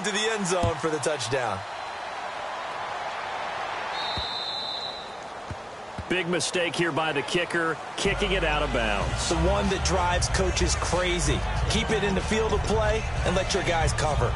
into the end zone for the touchdown. Big mistake here by the kicker, kicking it out of bounds. The one that drives coaches crazy. Keep it in the field of play and let your guys cover.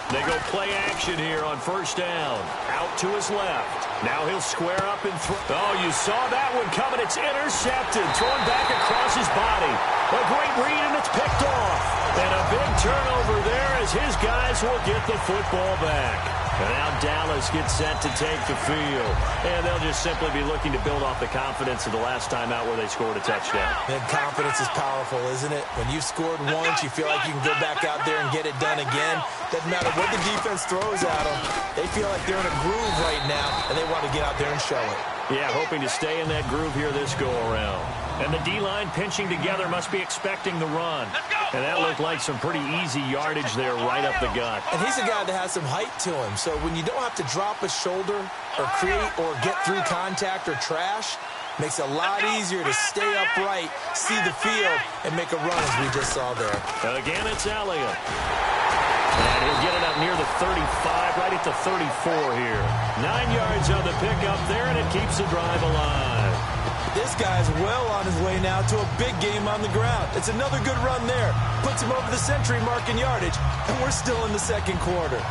They go play action here on first down. Out to his left. Now he'll square up and throw. Oh, you saw that one coming. It's intercepted. Thrown back across his body. A great read, and it's picked off. And a big turnover there as his guys will get the football back. And now Dallas gets set to take the field. And they'll just simply be looking to build off the confidence of the last time out where they scored a touchdown. And confidence is powerful, isn't it? When you've scored once, you feel like you can go back out there and get it done again. Doesn't matter what the defense throws at them. They feel like they're in a groove right now, and they want to get out there and show it. Yeah, hoping to stay in that groove here this go-around. And the D-line pinching together must be expecting the run. And that looked like some pretty easy yardage there right up the gut. And he's a guy that has some height to him. So when you don't have to drop a shoulder or create or get through contact or trash, makes it a lot easier to stay upright, see the field, and make a run as we just saw there. Again, it's Elliott. And he'll get it up near the 35, right at the 34 here. 9 yards on the pickup there, and it keeps the drive alive. This guy's well on his way now to a big game on the ground. It's another good run there. Puts him over the century mark in yardage, and we're still in the second quarter.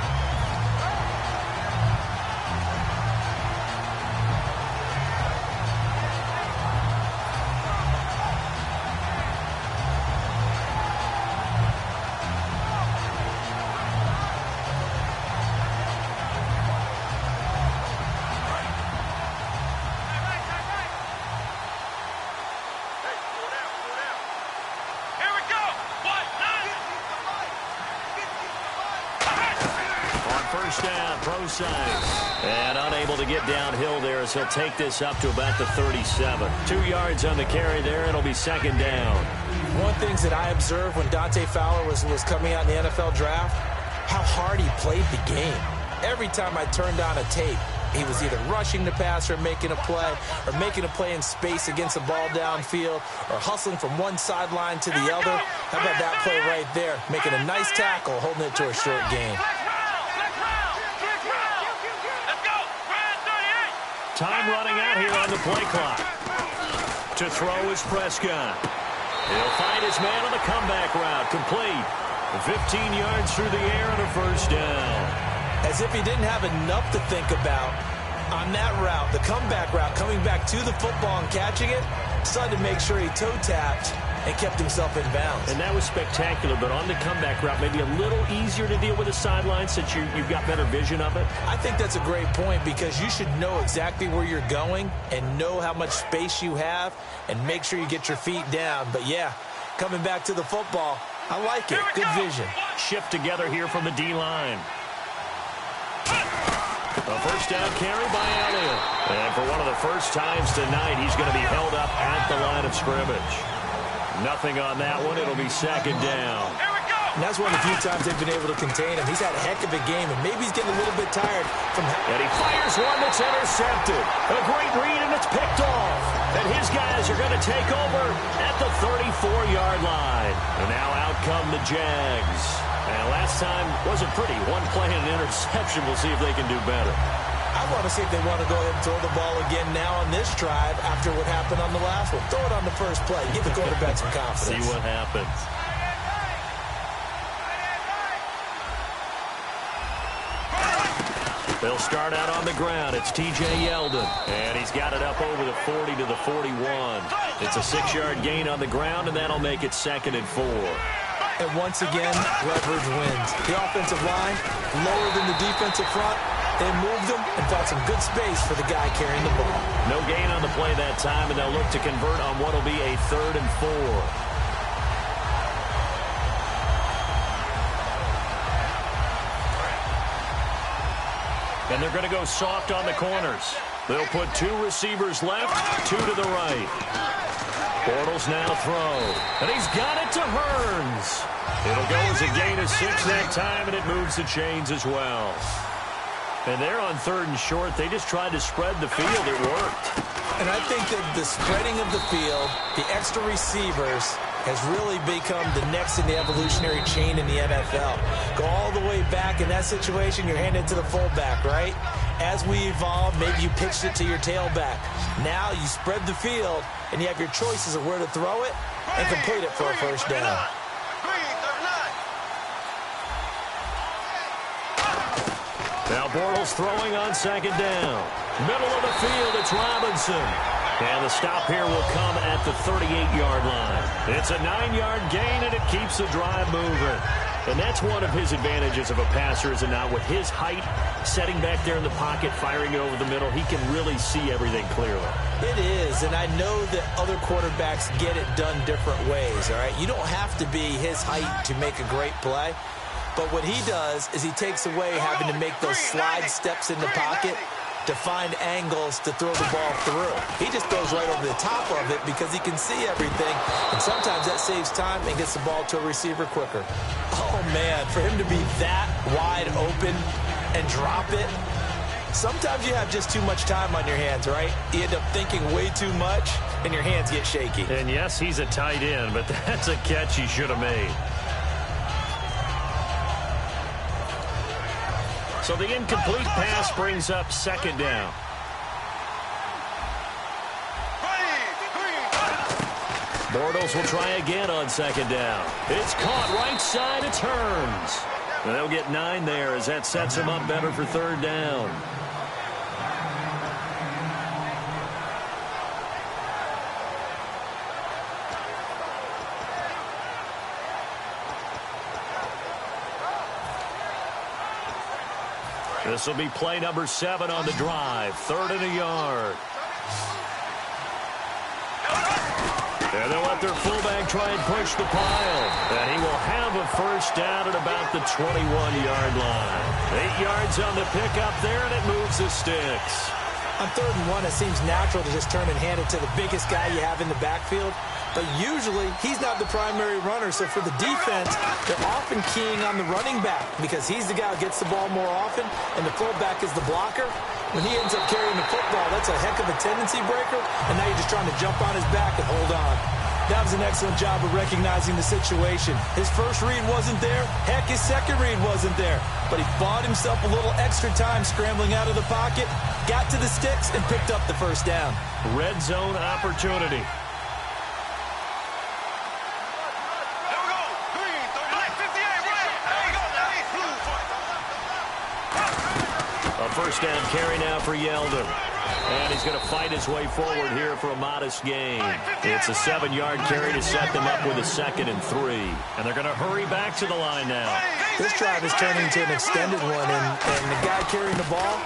First down, Procise. And unable to get downhill there as he'll take this up to about the 37. 2 yards on the carry there. It'll be second down. One of the things that I observed when Dante Fowler was coming out in the NFL draft, how hard he played the game. Every time I turned on a tape, he was either rushing the passer, making a play, or making a play in space against the ball downfield, or hustling from one sideline to the other. How about that play right there? Making a nice tackle, holding it to a short gain. Time running out here on the play clock. To throw is Prescott. He'll find his man on the comeback route. Complete. 15 yards through the air and a first down. As if he didn't have enough to think about on that route, the comeback route, coming back to the football and catching it, decided to make sure he toe-tapped and kept himself in bounds. And that was spectacular, but on the comeback route, maybe a little easier to deal with the sideline since you've got better vision of it. I think that's a great point because you should know exactly where you're going and know how much space you have and make sure you get your feet down. But, yeah, coming back to the football, I like it. Good vision. Shift together here from the D-line. A first down carry by Elliott. And for one of the first times tonight, he's going to be held up at the line of scrimmage. Nothing on that one. It'll be second down. And that's one of the few times they've been able to contain him. He's had a heck of a game, and maybe he's getting a little bit tired from... And he fires one that's intercepted. A great read, and it's picked off. And his guys are going to take over at the 34-yard line. And now out come the Jags. And last time wasn't pretty. One play and an interception. We'll see if they can do better. I want to see if they want to go ahead and throw the ball again now on this drive after what happened on the last one. Throw it on the first play. Give the quarterback some confidence. See what happens. They'll start out on the ground. It's T.J. Yeldon. And he's got it up over the 40 to the 41. It's a 6-yard gain on the ground, and that'll make it 2nd and 4. And once again, leverage wins. The offensive line, lower than the defensive front. They moved them and found some good space for the guy carrying the ball. No gain on the play that time, and they'll look to convert on what will be a 3rd and 4. And they're going to go soft on the corners. They'll put 2 receivers left, 2 to the right. Bortles now throw. And he's got it to Hearns. It'll go as a gain of 6 that time, and it moves the chains as well. And they're on 3rd and short. They just tried to spread the field. It worked. And I think that the spreading of the field, the extra receivers, has really become the next in the evolutionary chain in the NFL. Go all the way back in that situation, you're handed to the fullback, right? As we evolve, maybe you pitched it to your tailback. Now you spread the field, and you have your choices of where to throw it and complete it for a first down. Now Bortles throwing on 2nd down. Middle of the field, it's Robinson. And the stop here will come at the 38-yard line. It's a 9-yard gain, and it keeps the drive moving. And that's one of his advantages of a passer, is it not? With his height, setting back there in the pocket, firing over the middle, he can really see everything clearly. It is, and I know that other quarterbacks get it done different ways, all right? You don't have to be his height to make a great play. But what he does is he takes away having to make those slide steps in the pocket to find angles to throw the ball through. He just throws right over the top of it because he can see everything, and sometimes that saves time and gets the ball to a receiver quicker. Oh, man, for him to be that wide open and drop it, sometimes you have just too much time on your hands, right? You end up thinking way too much, and your hands get shaky. And, yes, he's a tight end, but that's a catch he should have made. So the incomplete pass brings up 2nd down. Bortles will try again on 2nd down. It's caught right side. It's Hearns. And they'll get 9 there as that sets him up better for 3rd down. This will be play number 7 on the drive. 3rd and a yard. And they'll let their fullback try and push the pile. And he will have a first down at about the 21-yard line. 8 yards on the pickup there, and it moves the sticks. On 3rd and 1, it seems natural to just turn and hand it to the biggest guy you have in the backfield. But usually, he's not the primary runner. So for the defense, they're often keying on the running back because he's the guy who gets the ball more often, and the fullback is the blocker. When he ends up carrying the football, that's a heck of a tendency breaker, and now you're just trying to jump on his back and hold on. That was an excellent job of recognizing the situation. His first read wasn't there. Heck, his second read wasn't there. But he bought himself a little extra time scrambling out of the pocket, got to the sticks, and picked up the first down. Red zone opportunity. A first down carry now for Yeldon. And he's going to fight his way forward here for a modest gain. It's a 7-yard carry to set them up with a 2nd and 3. And they're going to hurry back to the line now. This drive is turning into an extended one, and the guy carrying the ball,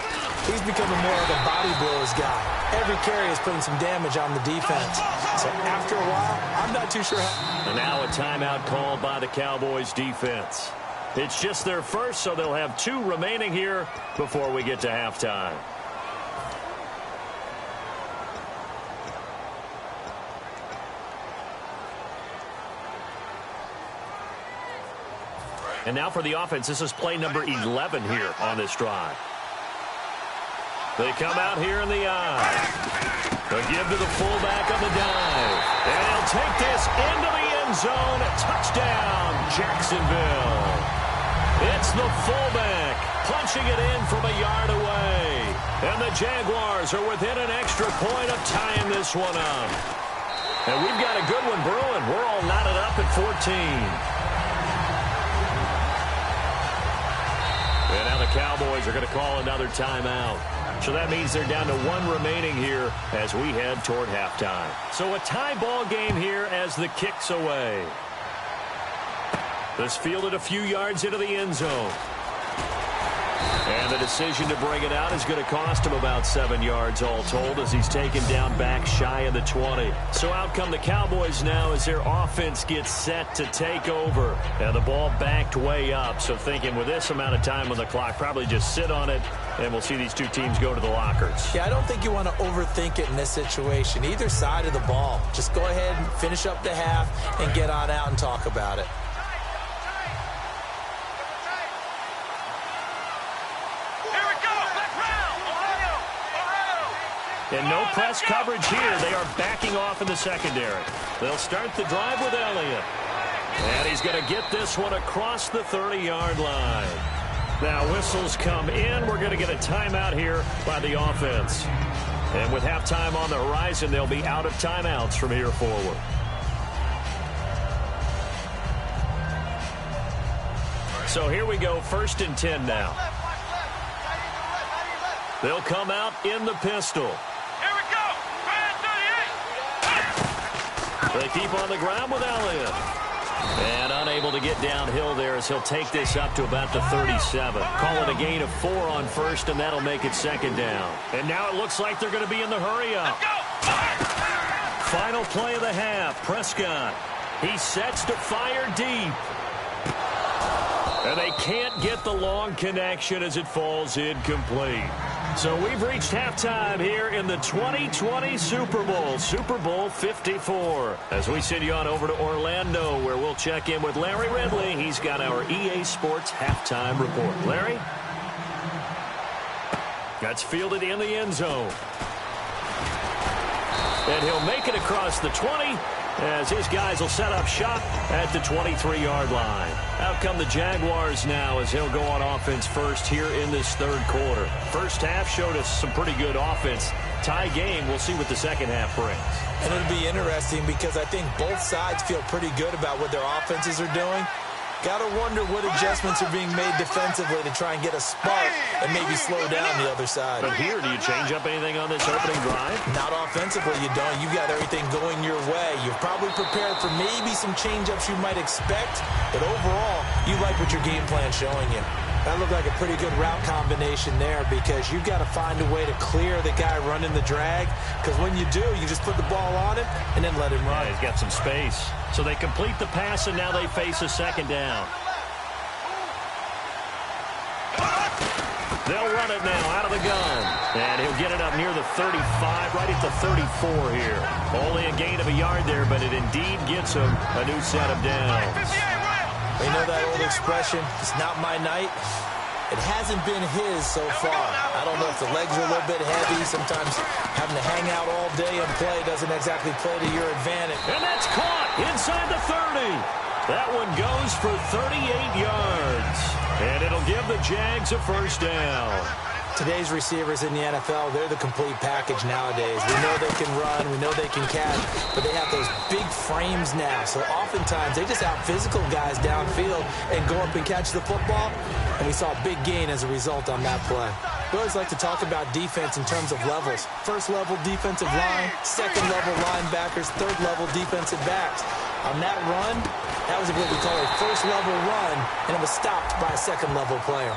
he's becoming more of a body blows guy. Every carry is putting some damage on the defense. So after a while, I'm not too sure how. And now a timeout called by the Cowboys defense. It's just their first, so they'll have 2 remaining here before we get to halftime. And now for the offense, this is play number 11 here on this drive. They come out here in the eye. They'll give to the fullback on the dive. And he'll take this into the end zone. Touchdown, Jacksonville. It's the fullback punching it in from a yard away. And the Jaguars are within an extra point of tying this one up. And we've got a good one brewing. We're all knotted up at 14. And now the Cowboys are going to call another timeout. So that means they're down to 1 remaining here as we head toward halftime. So a tie ball game here as the kick's away. This fielded a few yards into the end zone. And the decision to bring it out is going to cost him about 7 yards all told as he's taken down back shy of the 20. So out come the Cowboys now as their offense gets set to take over. And the ball backed way up. So thinking with this amount of time on the clock, probably just sit on it And we'll see these two teams go to the lockers. Yeah, I don't think you want to overthink it in this situation. Either side of the ball. Just go ahead and finish up the half and get on out and talk about it. And no press coverage here. They are backing off in the secondary. They'll start the drive with Elliott. And he's going to get this one across the 30-yard line. Now whistles come in. We're going to get a timeout here by the offense. And with halftime on the horizon, they'll be out of timeouts from here forward. So here we go, 1st and 10 now. They'll come out in the pistol. They keep on the ground with Elliott. And unable to get downhill there as he'll take this up to about the 37. Call it a gain of 4 on 1st, and that'll make it 2nd down. And now it looks like they're going to be in the hurry-up. Final play of the half, Prescott. He sets to fire deep. And they can't get the long connection as it falls incomplete. So we've reached halftime here in the 2020 Super Bowl, Super Bowl 54. As we send you on over to Orlando, where we'll check in with Larry Ridley. He's got our EA Sports halftime report. Larry? That's fielded in the end zone. And he'll make it across the 20 as his guys will set up shop at the 23-yard line. Out come the Jaguars now as he'll go on offense first here in this 3rd quarter. First half showed us some pretty good offense. Tie game, we'll see what the second half brings. And it'll be interesting because I think both sides feel pretty good about what their offenses are doing. Got to wonder what adjustments are being made defensively to try and get a spark and maybe slow down the other side. But here, do you change up anything on this opening drive? Not offensively, you don't. You've got everything going your way. You're probably prepared for maybe some change-ups you might expect, but overall, you like what your game plan's showing you. That looked like a pretty good route combination there because you've got to find a way to clear the guy running the drag, because when you do, you just put the ball on him and then let him run. Yeah, he's got some space. So they complete the pass, and now they face a 2nd down. They'll run it now out of the gun. And he'll get it up near the 35, right at the 34 here. Only a gain of a yard there, but it indeed gets him a new set of downs. You know that old expression, it's not my night? It hasn't been his so far. I don't know if the legs are a little bit heavy. Sometimes having to hang out all day and play doesn't exactly play to your advantage. And that's caught inside the 30. That one goes for 38 yards. And it'll give the Jags a 1st down. Today's receivers in the NFL, they're the complete package nowadays. We know they can run, we know they can catch, but they have those big frames now. So oftentimes they just out-physical guys downfield and go up and catch the football. And we saw a big gain as a result on that play. We always like to talk about defense in terms of levels. 1st level defensive line, 2nd level linebackers, 3rd level defensive backs. On that run, that was what we call a 1st level run, and it was stopped by a 2nd level player.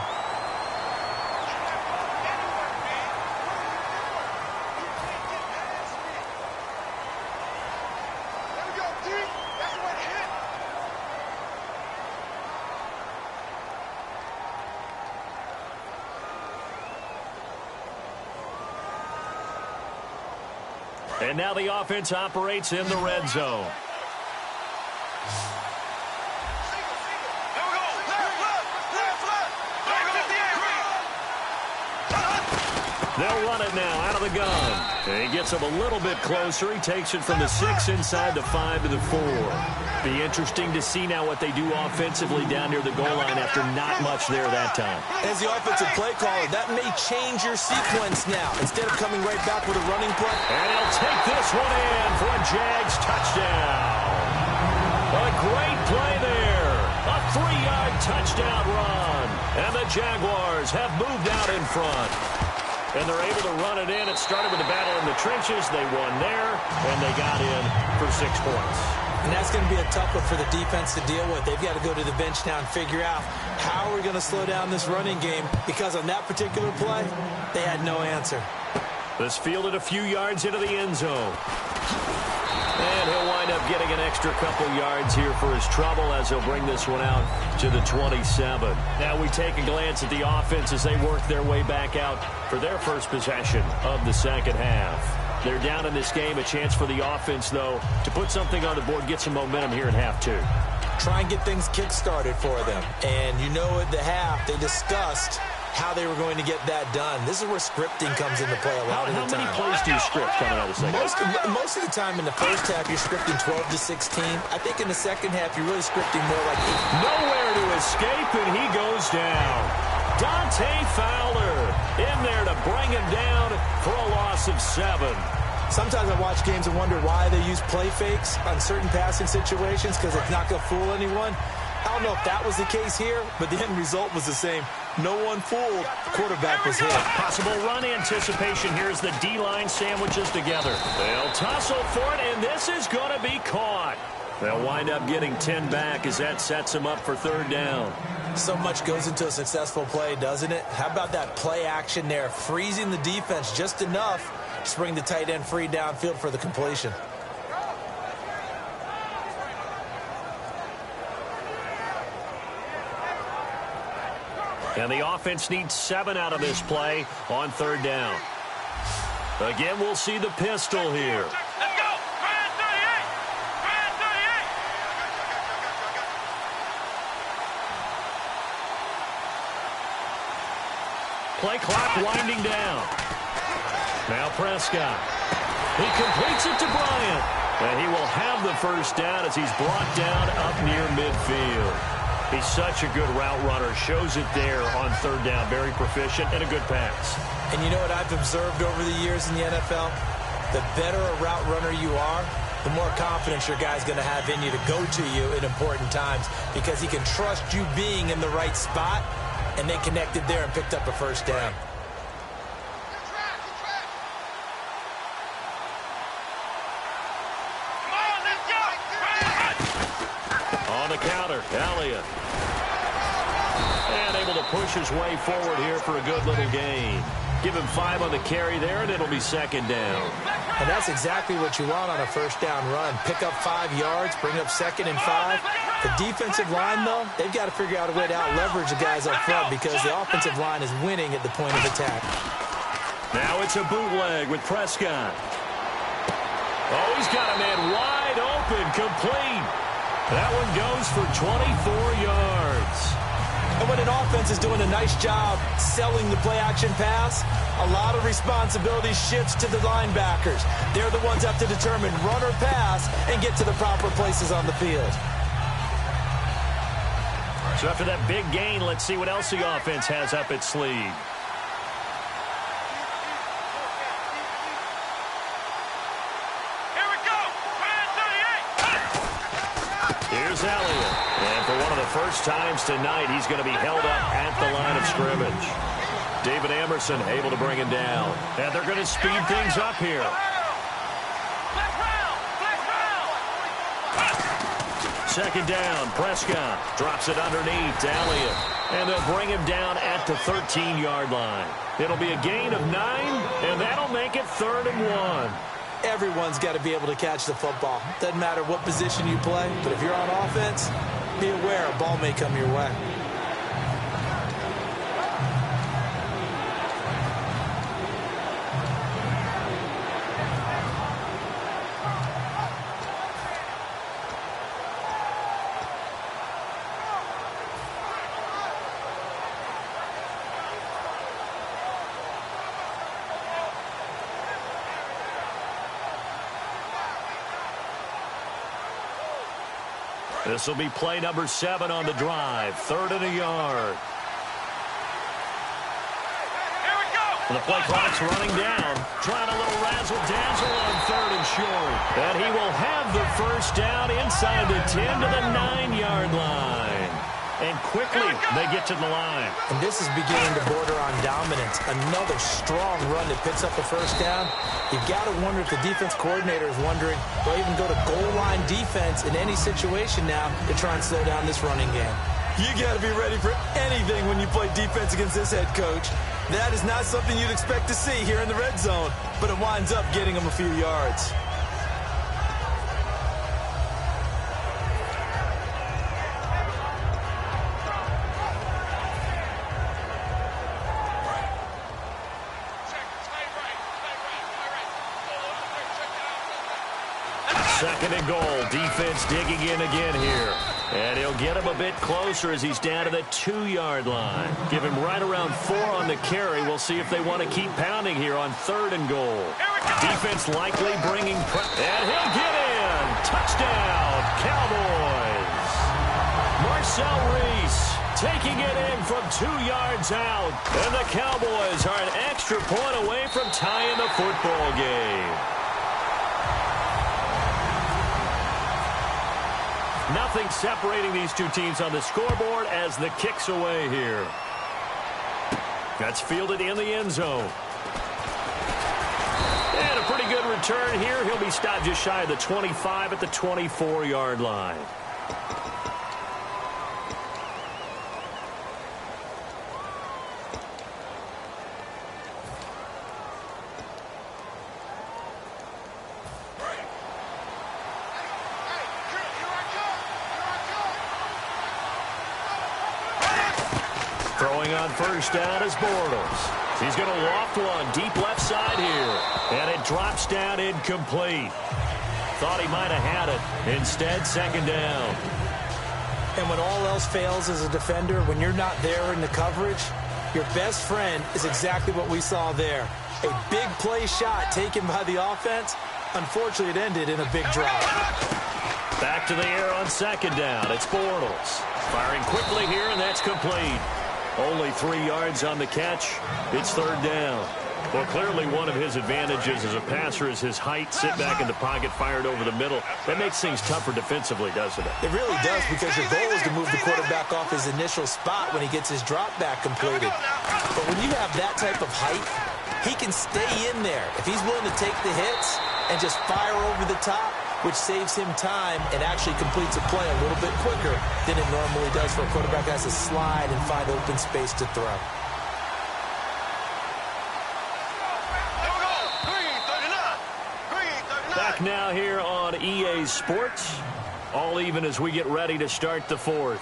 And now the offense operates in the red zone. They'll run it now out of the gun. And he gets him a little bit closer. He takes it from the 6 inside the 5 to the 4. Be interesting to see now what they do offensively down near the goal line after not much there that time. As the offensive play caller, that may change your sequence now. Instead of coming right back with a running play. And he'll take this one in for a Jags touchdown. A great play there. A 3-yard touchdown run. And the Jaguars have moved out in front. And they're able to run it in. It started with a battle in the trenches. They won there, and they got in for 6 points. And that's going to be a tough one for the defense to deal with. They've got to go to the bench now and figure out how we're going to slow down this running game, because on that particular play, they had no answer. This fielded a few yards into the end zone. And he'll wind up getting an extra couple yards here for his trouble as he'll bring this one out to the 27. Now we take a glance at the offense as they work their way back out for their first possession of the second half. They're down in this game. A chance for the offense, though, to put something on the board, get some momentum here in half two. Try and get things kick-started for them. And you know at the half, they discussed how they were going to get that done. This is where scripting comes into play a lot of the time. How many plays do you script coming out of the second half? Most of the time in the first half, you're scripting 12 to 16. I think in the second half, you're really scripting more like 8. Nowhere to escape, and he goes down. Dante Fowler in there to bring him down for a loss of 7. Sometimes I watch games and wonder why they use play fakes on certain passing situations because it's not going to fool anyone. I don't know if that was the case here, but the end result was the same. No one fooled. The quarterback was hit. Possible run anticipation here as the D-line sandwiches together. They'll tussle for it, and this is going to be caught. They'll wind up getting 10 back as that sets them up for third down. So much goes into a successful play, doesn't it? How about that play action there, freezing the defense just enough to bring the tight end free downfield for the completion. And the offense needs 7 out of this play on third down. Again, we'll see the pistol here. Let's go! Brand 38! Brand 38! Play clock winding down. Now Prescott. He completes it to Bryant. And he will have the first down as he's brought down up near midfield. He's such a good route runner. Shows it there on third down. Very proficient and a good pass. And you know what I've observed over the years in the NFL? The better a route runner you are, the more confidence your guy's going to have in you to go to you in important times because he can trust you being in the right spot, and they connected there and picked up a first down. On the counter, Elliott. And able to push his way forward here for a good little gain. Give him 5 on the carry there, and it'll be second down. And that's exactly what you want on a first down run. Pick up 5 yards, bring up 2nd and 5. The defensive line, though, they've got to figure out a way to out-leverage the guys up front because the offensive line is winning at the point of attack. Now it's a bootleg with Prescott. Oh, he's got a man wide open, complete. That one goes for 24 yards. And when an offense is doing a nice job selling the play-action pass, a lot of responsibility shifts to the linebackers. They're the ones that have to determine run or pass and get to the proper places on the field. So after that big gain, let's see what else the offense has up its sleeve. Here's Elliott. And for one of the first times tonight, he's going to be held up at the line of scrimmage. David Emerson able to bring him down. And they're going to speed things up here. Second down, Prescott drops it underneath to Elliott. And they'll bring him down at the 13-yard line. It'll be a gain of 9, and that'll make it 3rd and 1. Everyone's got to be able to catch the football. Doesn't matter what position you play, but if you're on offense, be aware a ball may come your way. This will be play number 7 on the drive. 3rd and a yard. Here we go. The play clock's running down. Trying a little razzle-dazzle on 3rd and short. And he will have the first down inside the 10 to the 9-yard line. And quickly they get to the line. And this is beginning to border on dominance. Another strong run that picks up a first down. You've got to wonder if the defense coordinator is wondering, do I even go to goal line defense in any situation now to try and slow down this running game? You got to be ready for anything when you play defense against this head coach. That is not something you'd expect to see here in the red zone, but it winds up getting him a few yards. Second and goal. Defense digging in again here. And he'll get him a bit closer as he's down to the 2-yard line. Give him right around 4 on the carry. We'll see if they want to keep pounding here on 3rd and goal. Defense likely bringing pressure. And he'll get in. Touchdown, Cowboys. Marcel Reese taking it in from 2 yards out. And the Cowboys are an extra point away from tying the football game. Nothing separating these two teams on the scoreboard as the kick's away here. That's fielded in the end zone. And a pretty good return here. He'll be stopped just shy of the 25 at the 24-yard line. Throwing on first down is Bortles. He's going to loft one deep left side here. And it drops down incomplete. Thought he might have had it. Instead, second down. And when all else fails as a defender, when you're not there in the coverage, your best friend is exactly what we saw there. A big play shot taken by the offense. Unfortunately, it ended in a big drop. Back to the air on second down. It's Bortles. Firing quickly here, and that's complete. Only 3 yards on the catch. It's third down. Well, clearly one of his advantages as a passer is his height. Sit back in the pocket, fired over the middle. That makes things tougher defensively, doesn't it? It really does, because your goal is to move the quarterback off his initial spot when he gets his drop back completed. But when you have that type of height, he can stay in there. If he's willing to take the hits and just fire over the top, which saves him time and actually completes a play a little bit quicker than it normally does for a quarterback that has to slide and find open space to throw. Back now here on EA Sports. All even as we get ready to start the fourth.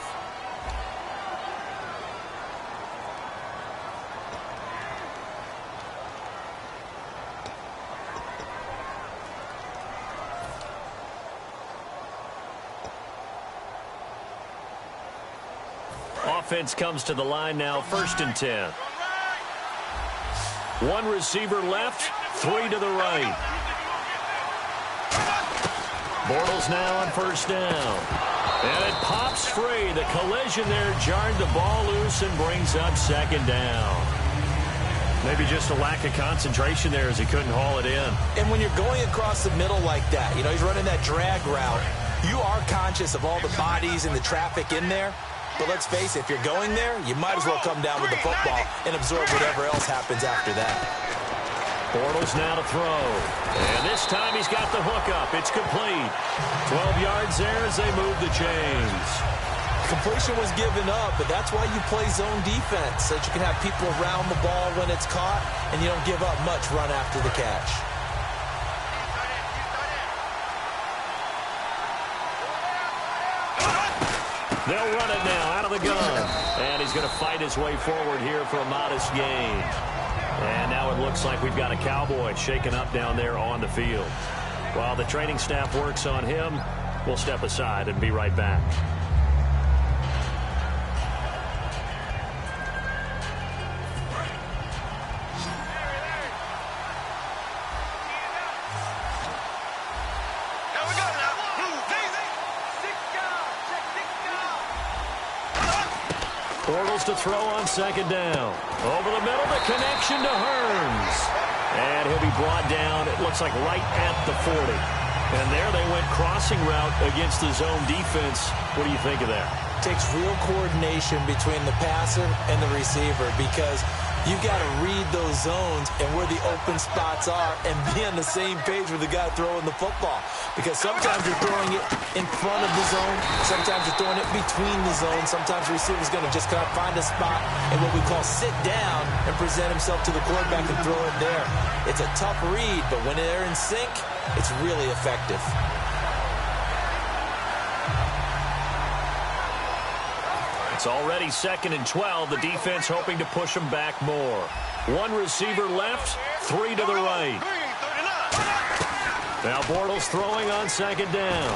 Offense comes to the line now, 1st and 10. One receiver left, 3 to the right. Bortles now on first down. And it pops free. The collision there jarred the ball loose and brings up second down. Maybe just a lack of concentration there as he couldn't haul it in. And when you're going across the middle like that, you know, he's running that drag route, you are conscious of all the bodies and the traffic in there. But let's face it, if you're going there, you might as well come down with the football and absorb whatever else happens after that. Bortles now to throw. And this time he's got the hook up. It's complete. 12 yards there as they move the chains. Completion was given up, but that's why you play zone defense, so that you can have people around the ball when it's caught, and you don't give up much run after the catch. They'll run it now out of the gun. And he's going to fight his way forward here for a modest gain. And now it looks like we've got a Cowboy shaken up down there on the field. While the training staff works on him, we'll step aside and be right back. Bortles to throw on second down. Over the middle, the connection to Hearns. And he'll be brought down, it looks like right at the 40. And there they went crossing route against the zone defense. What do you think of that? Takes real coordination between the passer and the receiver, because you got to read those zones and where the open spots are and be on the same page with the guy throwing the football. Because sometimes you're throwing it in front of the zone. Sometimes you're throwing it between the zones. Sometimes the receiver's going to just kind of find a spot and what we call sit down and present himself to the quarterback and throw it there. It's a tough read, but when they're in sync, it's really effective. It's already 2nd and 12. The defense hoping to push them back more. One receiver left, 3 to the right. Now Bortles throwing on second down.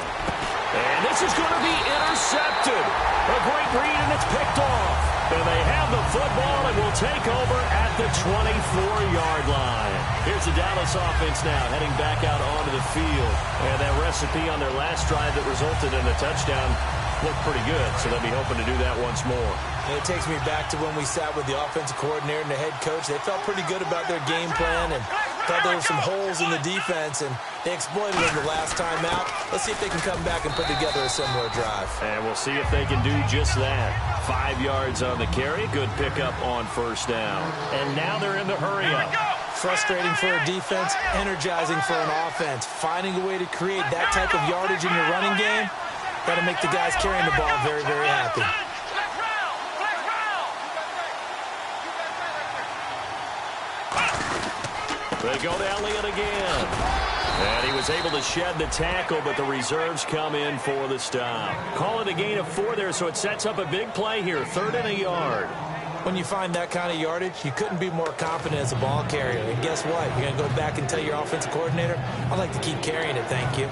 And this is going to be intercepted. A great read, and it's picked off. And they have the football and will take over at the 24-yard line. Here's the Dallas offense now heading back out onto the field. And that recipe on their last drive that resulted in a touchdown looked pretty good, so they'll be hoping to do that once more. And it takes me back to when we sat with the offensive coordinator and the head coach. They felt pretty good about their game plan and thought there were some holes in the defense, and they exploited them the last time out. Let's see if they can come back and put together a similar drive. And we'll see if they can do just that. 5 yards on the carry. Good pickup on first down. And now they're in the hurry-up. Frustrating for a defense, energizing for an offense. Finding a way to create that type of yardage in your running game, that'll make the guys carrying the ball very, very happy. They go to Elliott again. And he was able to shed the tackle, but the reserves come in for the stop. Call it a gain of 4 there, so it sets up a big play here. 3rd and a yard. When you find that kind of yardage, you couldn't be more confident as a ball carrier. And guess what? You're going to go back and tell your offensive coordinator, I'd like to keep carrying it, thank you.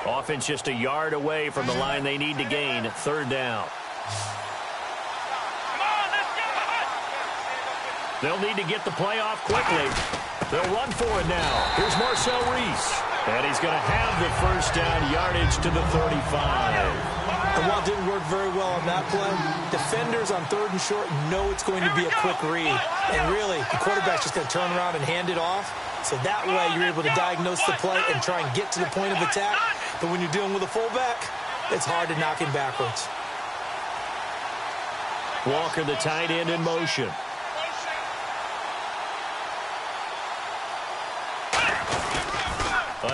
Offense just a yard away from the line they need to gain. 3rd down. They'll need to get the play off quickly. They'll run for it now. Here's Marcel Reese. And he's going to have the first down, yardage to the 35. And while it didn't work very well on that play, defenders on 3rd and short know it's going to be a quick read. And really, the quarterback's just going to turn around and hand it off. So that way you're able to diagnose the play and try and get to the point of attack. But when you're dealing with a fullback, it's hard to knock him backwards. Walker, the tight end, in motion.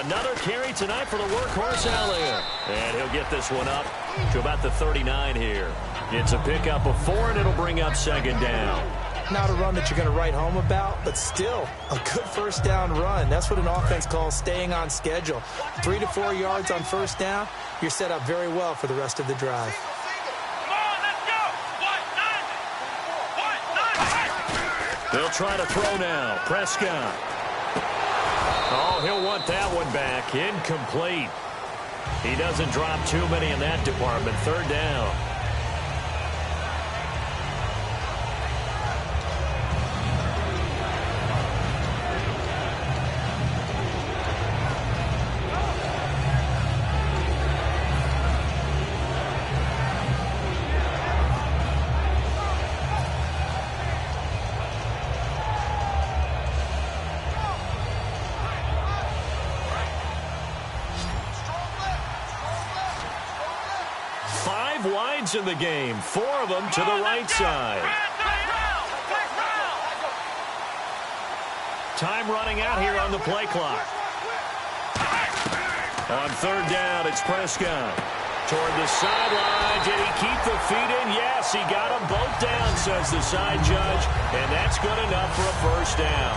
Another carry tonight for the workhorse Elliott. And he'll get this one up to about the 39 here. It's a pickup of 4, and it'll bring up 2nd down. Not a run that you're going to write home about, but still a good first down run. That's what an offense calls staying on schedule. 3 to 4 yards on first down, you're set up very well for the rest of the drive. They'll try to throw now. Prescott. Oh, he'll want that one back. Incomplete. He doesn't drop too many in that department. 3rd down. Wides in the game, 4 of them to the right side. Time running out here on the play clock. On 3rd down, it's Prescott. Toward the sideline, did he keep the feet in? Yes, he got them both down, says the side judge, and that's good enough for a first down.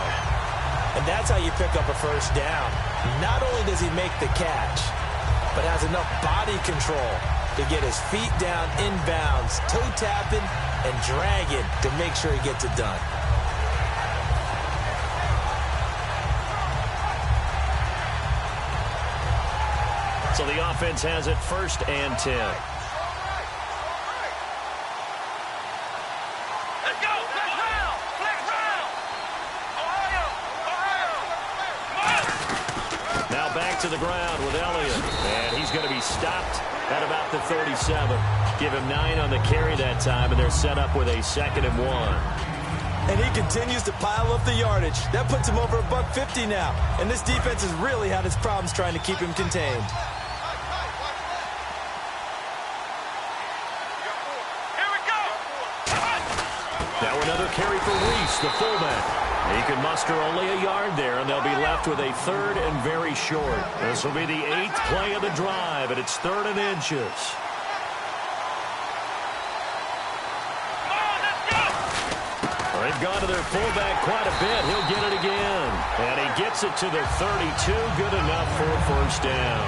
And that's how you pick up a first down. Not only does he make the catch, but has enough body control to get his feet down inbounds, toe tapping and dragging to make sure he gets it done. So the offense has it 1st and 10. Let's go! Flex round! Ohio! Now back to the ground with Elliott. And he's going to be stopped at about the 37. Give him 9 on the carry that time, and they're set up with a 2nd and 1. And he continues to pile up the yardage. That puts him over $150 now. And this defense has really had its problems trying to keep him contained. Here we go! Now another carry for Reese, the fullback. He can muster only a yard there, and they'll be left with a 3rd and very short. This will be the 8th play of the drive, and it's 3rd and inches. They've gone to their fullback quite a bit. He'll get it again. And he gets it to the 32. Good enough for a first down.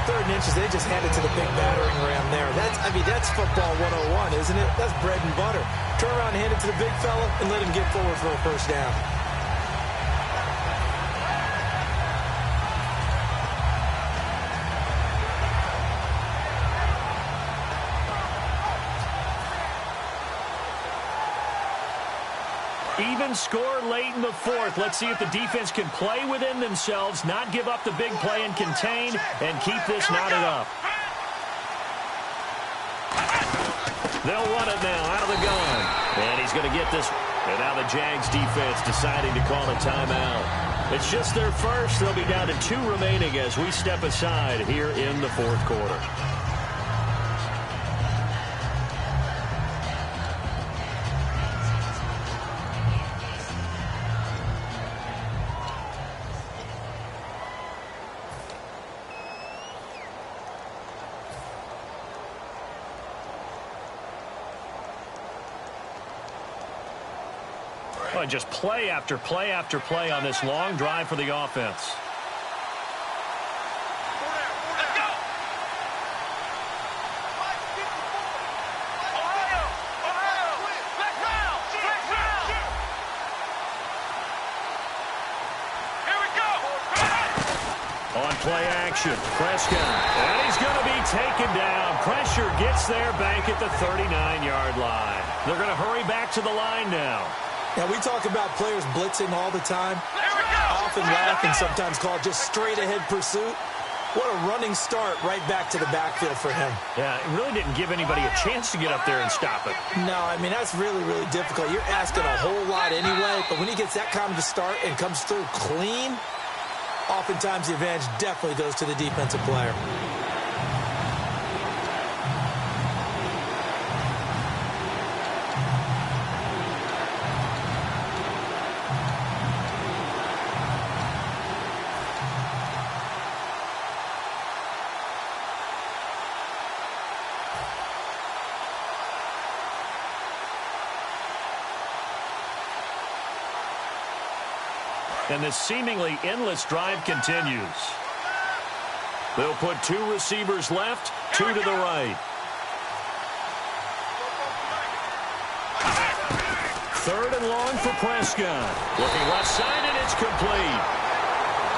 3rd and inches, they just hand it to the big battering ram there. That's football 101, isn't it? That's bread and butter. Turn around and hand it to the big fella and let him get forward for a first down. Even score late in the 4th. Let's see if the defense can play within themselves, not give up the big play and contain, and keep this knotted up. They'll run it now out of the gun. And he's going to get this. And now the Jags defense deciding to call a timeout. It's just their first. They'll be down to 2 remaining as we step aside here in the 4th quarter. Oh, just play after play after play on this long drive for the offense. Let's go. Ohio. Black round. Here we go. On play action, Prescott. And he's going to be taken down. Pressure gets there back at the 39-yard line. They're going to hurry back to the line now. Now, we talk about players blitzing all the time. I often laugh and sometimes call it just straight-ahead pursuit. What a running start right back to the backfield for him. Yeah, it really didn't give anybody a chance to get up there and stop it. No, I mean, that's really, really difficult. You're asking a whole lot anyway, but when he gets that kind of a start and comes through clean, oftentimes the advantage definitely goes to the defensive player. And this seemingly endless drive continues. They'll put 2 receivers left, 2 to the right. 3rd and long for Prescott. Looking left side, and it's complete.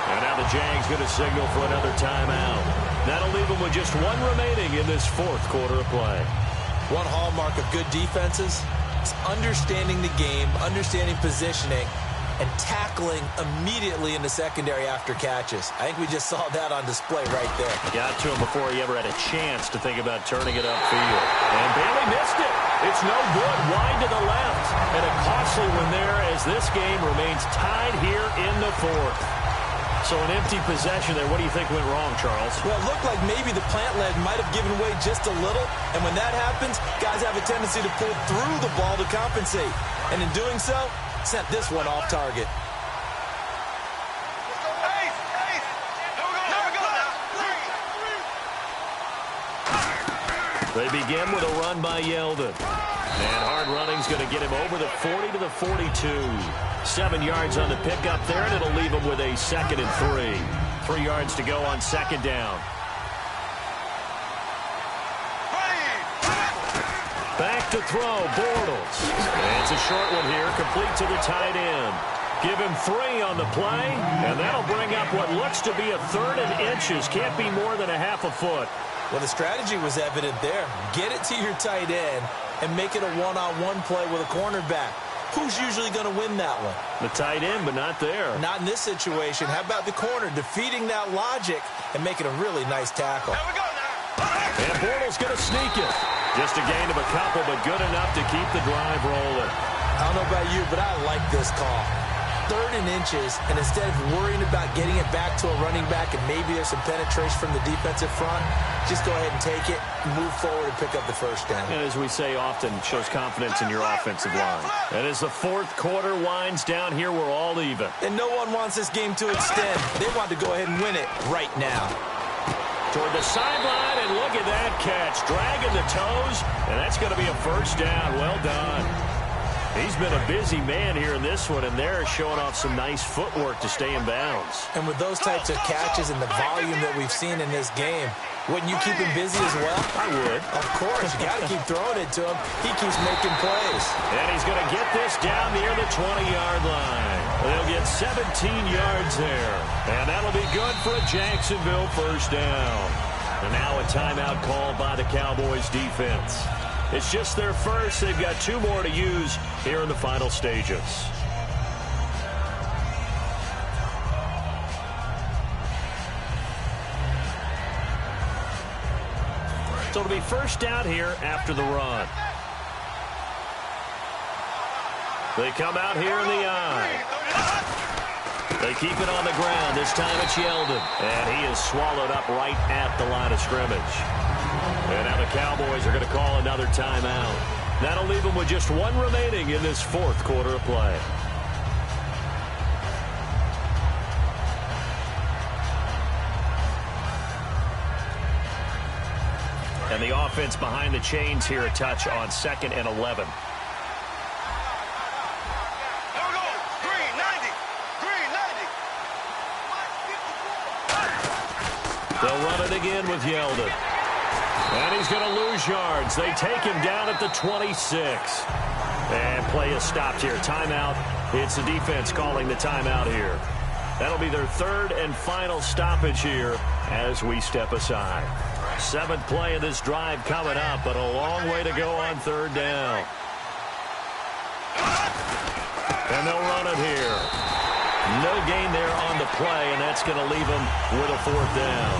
And now the Jags going to signal for another timeout. That'll leave them with just 1 remaining in this 4th quarter of play. One hallmark of good defenses is understanding the game, understanding positioning, and tackling immediately in the secondary after catches. I think we just saw that on display right there. Got to him before he ever had a chance to think about turning it upfield. And Bailey missed it. It's no good. Wide to the left. And a costly one there as this game remains tied here in the 4th. So an empty possession there. What do you think went wrong, Charles? Well, it looked like maybe the plant leg might have given way just a little. And when that happens, guys have a tendency to pull through the ball to compensate. And in doing so, sent this one off target. They begin with a run by Yeldon. And hard running's going to get him over the 40 to the 42. 7 yards on the pickup there, and it'll leave him with a 2nd and 3. 3 yards to go on 2nd down. Back to throw, Bortles. And it's a short one here, complete to the tight end. Give him 3 on the play, and that'll bring up what looks to be a 3rd and inches. Can't be more than a half a foot. Well, the strategy was evident there. Get it to your tight end and make it a one-on-one play with a cornerback. Who's usually going to win that one? The tight end, but not there. Not in this situation. How about the corner defeating that logic and making a really nice tackle? And Bortles going to sneak it. Just a gain of a couple, but good enough to keep the drive rolling. I don't know about you, but I like this call. 3rd and inches, and instead of worrying about getting it back to a running back and maybe there's some penetration from the defensive front, just go ahead and take it, move forward, and pick up the first down. And as we say often, shows confidence in your offensive line. And as the 4th quarter winds down here, we're all even. And no one wants this game to extend. They want to go ahead and win it right now. Toward the sideline, and look at that catch. Dragging the toes, and that's going to be a first down. Well done. He's been a busy man here in this one, and they're showing off some nice footwork to stay in bounds. And with those types of catches and the volume that we've seen in this game, wouldn't you keep him busy as well? I would. Of course. You got to keep throwing it to him. He keeps making plays. And he's going to get this down near the 20-yard line. They'll get 17 yards there. And that'll be good for a Jacksonville first down. And now a timeout called by the Cowboys defense. It's just their first. They've got 2 more to use here in the final stages. So it'll be first down here after the run. They come out here in the eye. They keep it on the ground. This time it's Yeldon. And he is swallowed up right at the line of scrimmage. And now the Cowboys are going to call another timeout. That'll leave them with just 1 remaining in this 4th quarter of play. And the offense behind the chains here a touch on 2nd and 11. They'll run it again with Yeldon. And he's going to lose yards. They take him down at the 26. And play is stopped here. Timeout. It's the defense calling the timeout here. That'll be their 3rd and final stoppage here as we step aside. 7th play of this drive coming up, but a long way to go on 3rd down. And they'll run it here. No gain there on the play, and that's going to leave them with a 4th down.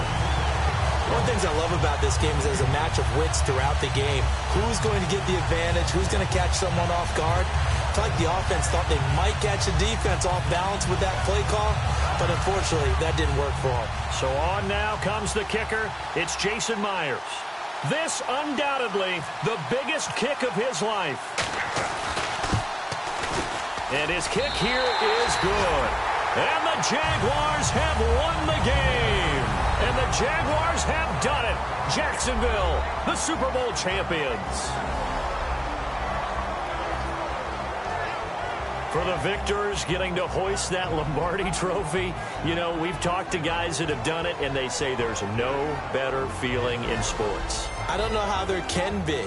One of the things I love about this game is there's a match of wits throughout the game. Who's going to get the advantage? Who's going to catch someone off guard? I feel like the offense thought they might catch the defense off balance with that play call, but unfortunately, that didn't work for them. So on now comes the kicker. It's Jason Myers. This undoubtedly the biggest kick of his life. And his kick here is good. And the Jaguars have won the game. And the Jaguars have done it. Jacksonville, the Super Bowl champions. For the victors getting to hoist that Lombardi trophy, you know, we've talked to guys that have done it, and they say there's no better feeling in sports. I don't know how there can be.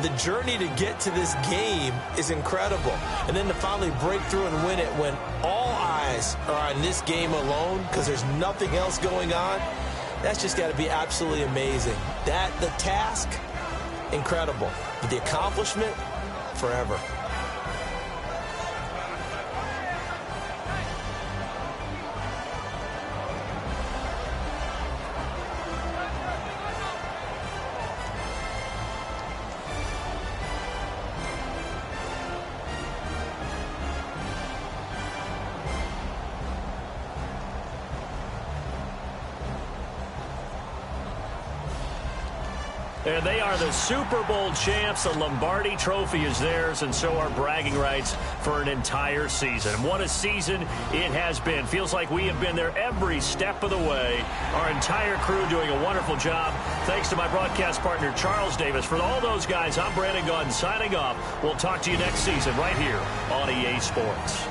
The journey to get to this game is incredible. And then to finally break through and win it when all eyes are on this game alone because there's nothing else going on, that's just got to be absolutely amazing. The task, incredible. But the accomplishment, forever. And they are the Super Bowl champs. The Lombardi trophy is theirs, and so are bragging rights for an entire season. What a season it has been. Feels like we have been there every step of the way. Our entire crew doing a wonderful job. Thanks to my broadcast partner, Charles Davis. For all those guys, I'm Brandon Gaudin signing off. We'll talk to you next season right here on EA Sports.